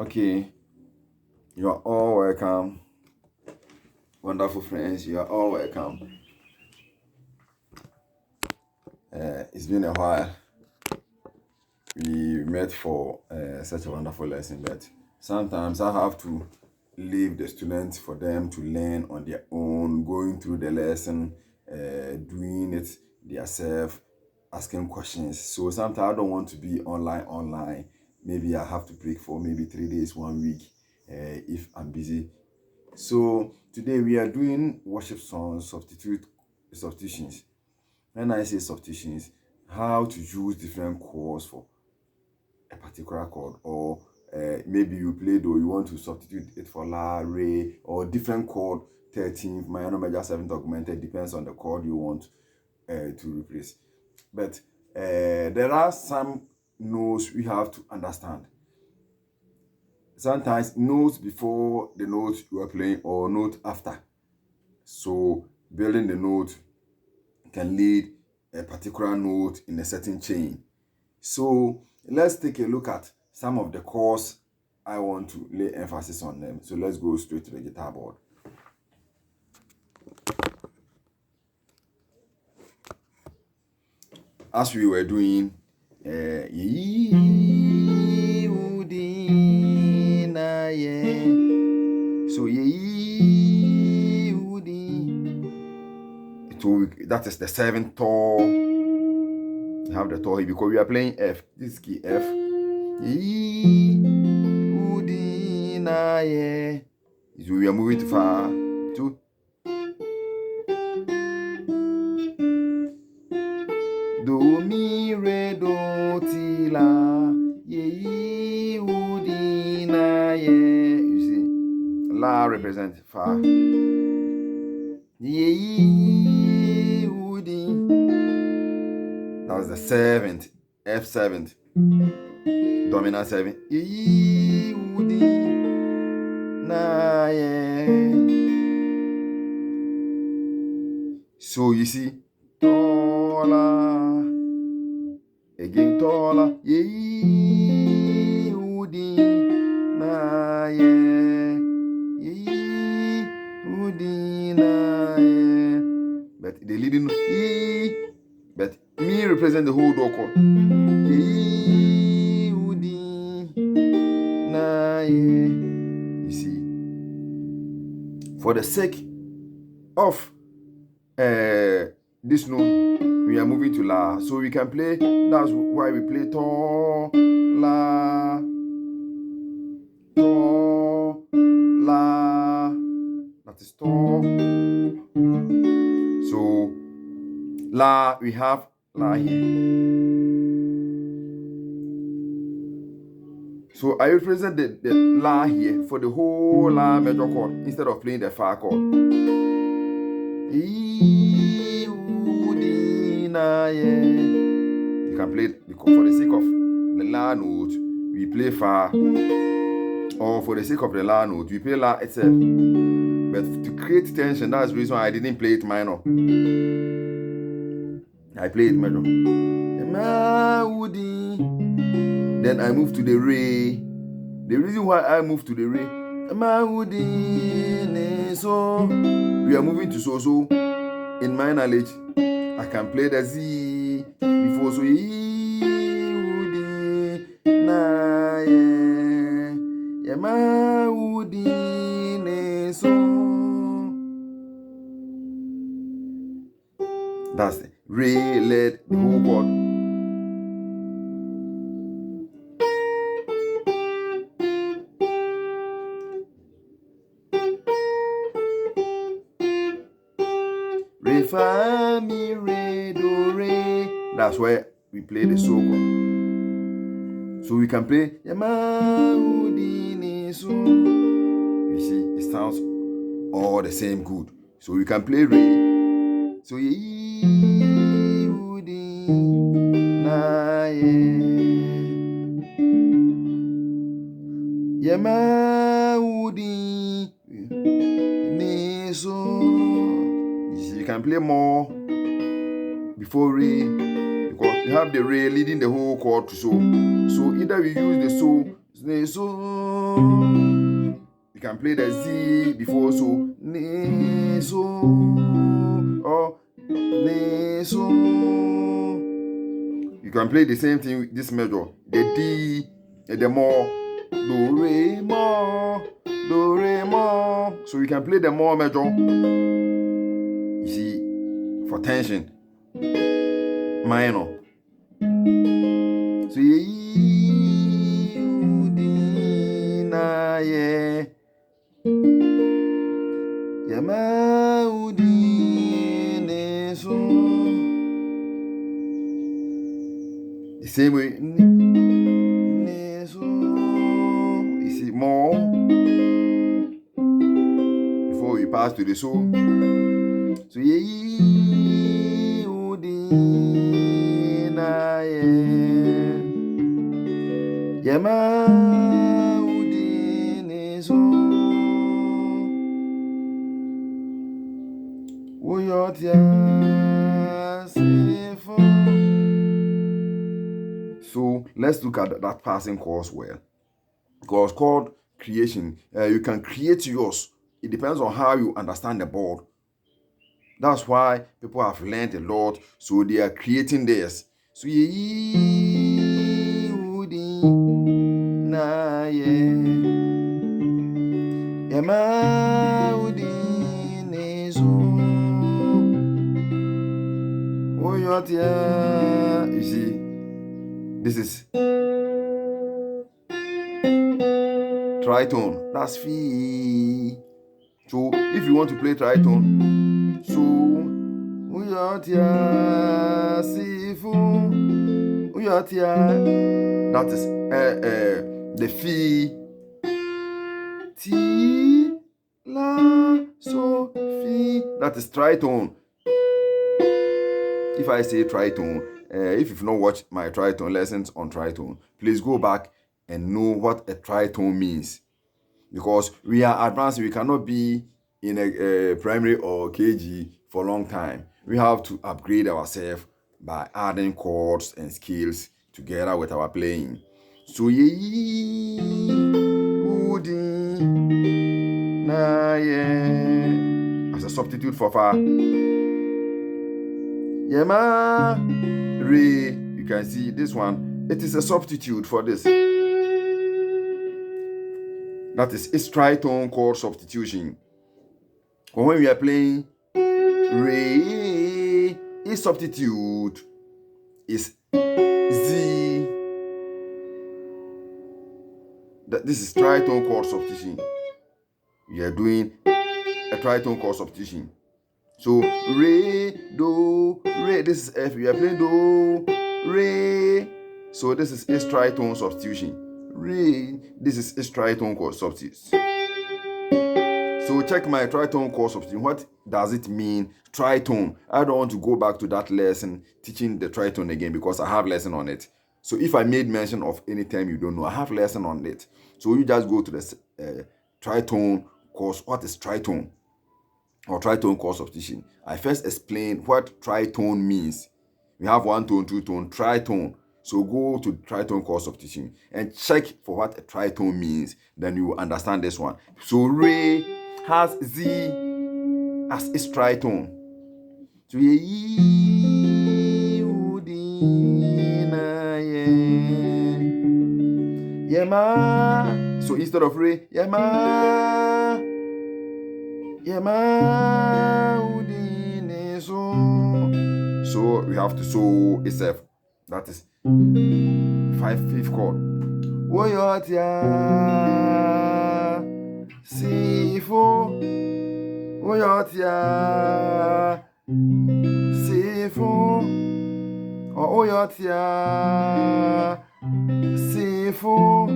Okay, you are all welcome. Wonderful friends, you are all welcome. It's been a while. We met for such a wonderful lesson, but sometimes I have to leave the students for them to learn on their own, going through the lesson, doing it themselves, asking questions. So sometimes I don't want to be online. Maybe I have to break for maybe 3 days, 1 week, if I'm busy. So today we are doing worship songs, substitutions. When I say substitutions, how to use different chords for a particular chord, or maybe you play do you want to substitute it for la, re, or different chord, 13th, minor, major, 7th, augmented, depends on the chord you want to replace. But there are some notes we have to understand. Sometimes notes before the note you are playing or note after. So building the note can lead a particular note in a certain chain. So let's take a look at some of the chords I want to lay emphasis on them. So let's go straight to the guitar board. As we were doing, so that is the 7th tone. You have the tone here because we are playing F. This is key F. So we are moving to far to do, mi, re, do, ti, la, ye, udi, na, ye. You see, la represents fa. Ye, udi. That was the 7th, F7th, dominant 7. Ye, udi, na, ye. So you see, do, la. Again, tola, ye, udi, na, ye, udi, na, ye. But the leading, ye, but me represent the whole door chord. Ye, udi, na, ye. You see, for the sake of this note, we are moving to la, so we can play. That's why we play to, la, that is to. So la, we have la here. So I represent the la here for the whole la major chord instead of playing the fa chord. Na, ye. can play for the sake of the La note, we play Fa, or for the sake of the La note, we play La itself. But to create tension, that's the reason why I didn't play it minor. I play it major. Then I move to the Re. The reason why I move to the Re, so we are moving to so. In my knowledge, I can play the Z before so. That's the Re, lead, the whole chord. Re, fa, mi, re, do, re. That's where we play the so chord. So we can play you see, it sounds all the same good. So we can play Re. So you can play more before Re, because you have the Re leading the whole chord to so. So either we use the so, you can play the Z before so, or so. You can play the same thing with this measure, the D, the more, do, re, more, do, re, more. So we can play the more measure, you see, for tension, minor. So the same way, you see, more before we pass to the so. So so let's look at that passing chords well. Because chord creation, you can create yours. It depends on how you understand the board. That's why people have learned a lot, so they are creating theirs. So you see, this is tritone. That's Fi. So if you want to play tritone, so that is the Fi, Ti, La, So, Fi. That is tritone. If I say tritone, if you've not watched my tritone lessons on tritone, please go back and know what a tritone means. Because we are advanced, we cannot be in a primary or KG for a long time. We have to upgrade ourselves by adding chords and scales together with our playing. So as a substitute for Fa. Re, you can see this one, it is a substitute for this. That is its tritone chord substitution. But when we are playing Re, its substitute is Z. This is tritone chord substitution. We are doing a tritone chord substitution. So Re, Do, Re. This is F. We are playing Do, Re. So this is its tritone substitution. Re. This is its tritone chord substitution. So check my tritone chord substitution. What does it mean? Tritone. I don't want to go back to that lesson teaching the tritone again because I have lesson on it. So if I made mention of any time you don't know, I have lesson on it. So you just go to the tritone course. What is tritone or tritone chord substitution? I first explain what tritone means. We have 1 tone, 2 tone, tritone. So go to tritone chord substitution and check for what a tritone means. Then you will understand this one. So re has Z as its tritone. So yema. So instead of re, yema, yema udine so. So we have to so itself. That is 5th chord. Woyotia sifo. Woyotia sifo. Or woyotia sifo.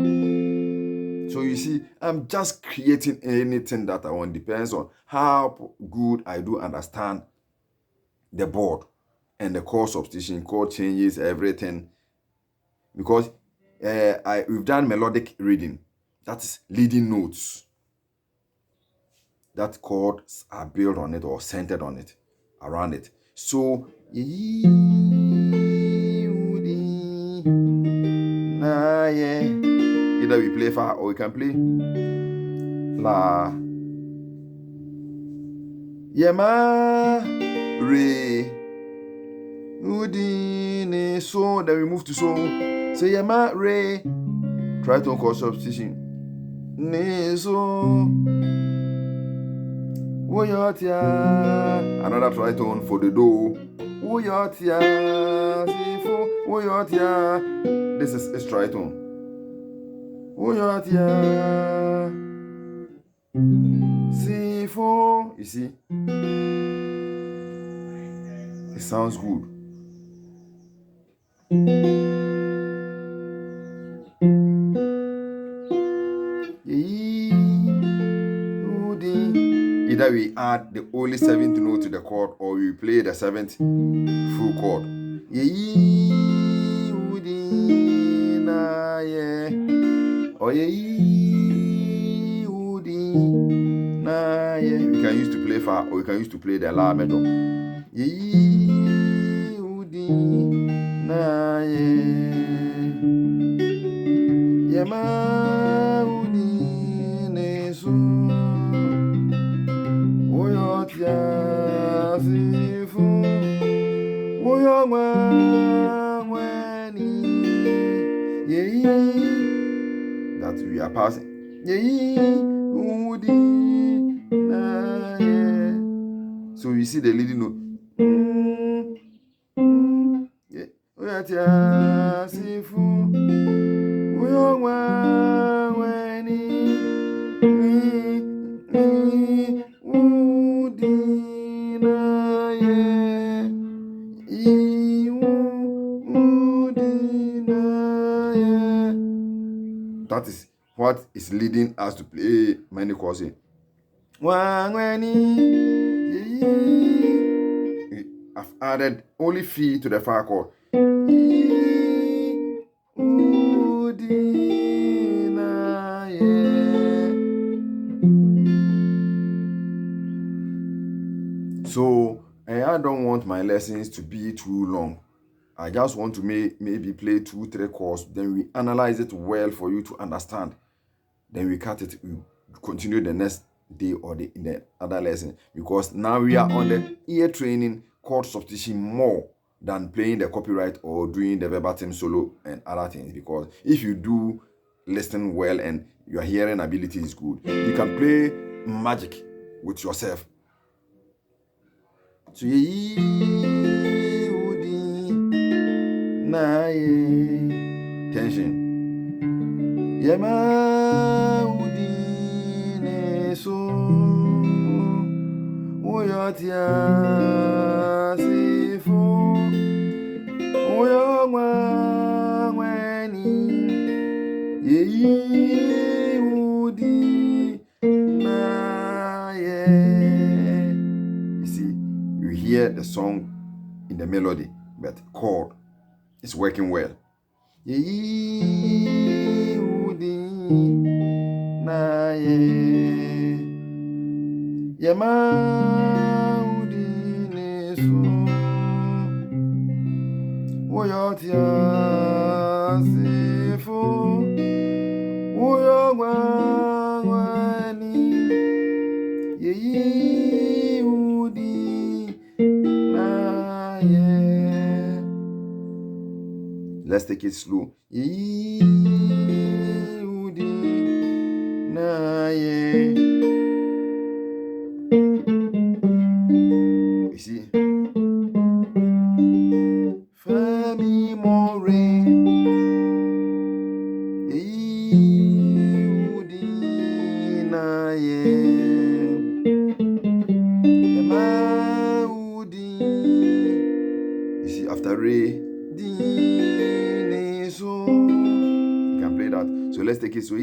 So you see, I'm just creating anything that I want. Depends on how good I do understand the board and the chord substitution, chord changes, everything. Because we've done melodic reading. That is leading notes. That chords are built on it or centered on it, around it. So either we play fa or we can play la. Yema re udine so. Then we move to so. So yema re tritone chord substitution. Ne so woyotia. Another tritone for the do. Woyotia sifo. Woyotia. This is its tritone. Woyotia sifo. You see, it sounds good. Either we add the only 7th note to the chord or we play the 7th full chord. Or we can use to play fa or we can use to play the la major. That we are passing. So you see the leading note. That is what is leading us to play many chords. I've added only Fi to the fa chord. So I don't want my lessons to be too long. I just want to maybe play 2-3 chords. Then we analyze it well for you to understand. Then we cut it. We continue the next day or in the other lesson. Because now we are on the ear training chord substitution more than playing the copyright or doing the verbatim solo and other things. Because if you do listen well and your hearing ability is good, you can play magic with yourself. So tension. Yema udine so woyotia sifo woyoma weni udi na melody, but chord is working well. Let's take it slow. You see? Fa mi mo re. You see, after re, di, so. You can play that. So let's take it so.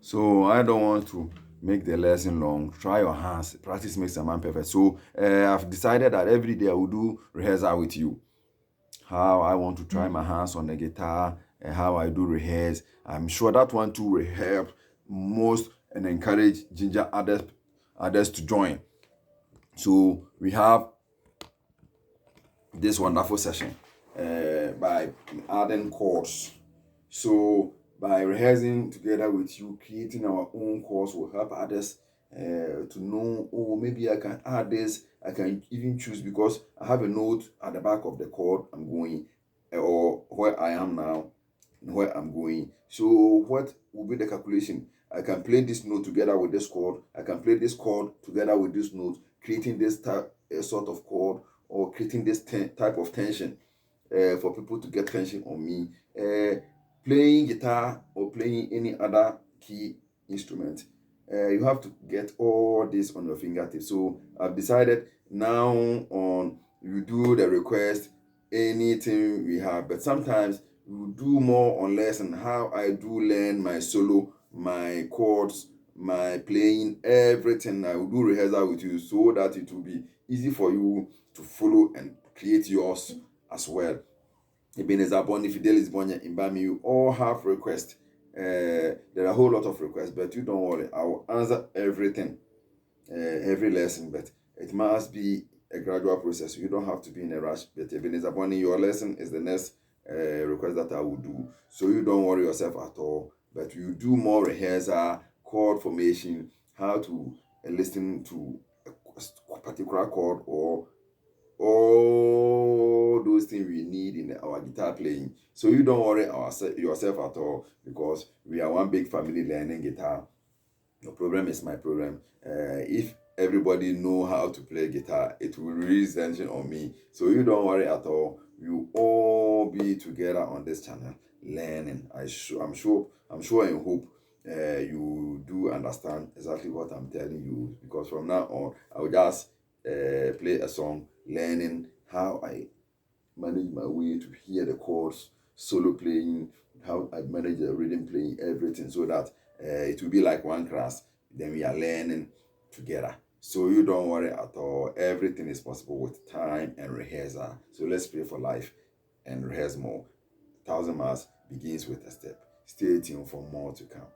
So I don't want to make the lesson long. Try your hands. Practice makes a man perfect. So I've decided that every day I will do rehearsal with you. How I want to try my hands on the guitar and how I do rehearse. I'm sure that one too will help most and encourage ginger others to join. So we have this wonderful session by adding chords. So by rehearsing together with you, creating our own chords will help others to know, oh, maybe I can add this. I can even choose because I have a note at the back of the chord I'm going, or where I am now, where I'm going. So what will be the calculation? I can play this note together with this chord. I can play this chord together with this note, creating this sort of chord, or creating this type of tension for people to get tension on me. Playing guitar or playing any other key instrument, you have to get all this on your fingertips. So I've decided now on you do the request, anything we have, but sometimes we do more on lesson how I do learn my solo, my chords, my playing, everything. I will do rehearsal with you so that it will be easy for you to follow and create yours as well. Ebenezer Boni, Fidelis Bonya, Imbami, you all have requests. There are a whole lot of requests, but you don't worry. I will answer everything, every lesson, but it must be a gradual process. You don't have to be in a rush. But Ebenezer Boni, your lesson is the next request that I will do. So you don't worry yourself at all, but you do more rehearsal, chord formation, how to listen to a particular chord or all those things we need in our guitar playing. So you don't worry yourself at all because we are one big family learning guitar. Your problem is my problem. If everybody know how to play guitar, it will release tension on me. So you don't worry at all. You all be together on this channel learning. I'm sure and hope you do understand exactly what I'm telling you, because from now on I will just play a song, learning how I manage my way to hear the chords, solo playing, how I manage the rhythm playing, everything, so that it will be like one class. Then we are learning together. So you don't worry at all. Everything is possible with time and rehearsal. So let's pray for life and rehearse more. 1,000 miles begins with a step. Stay tuned for more to come.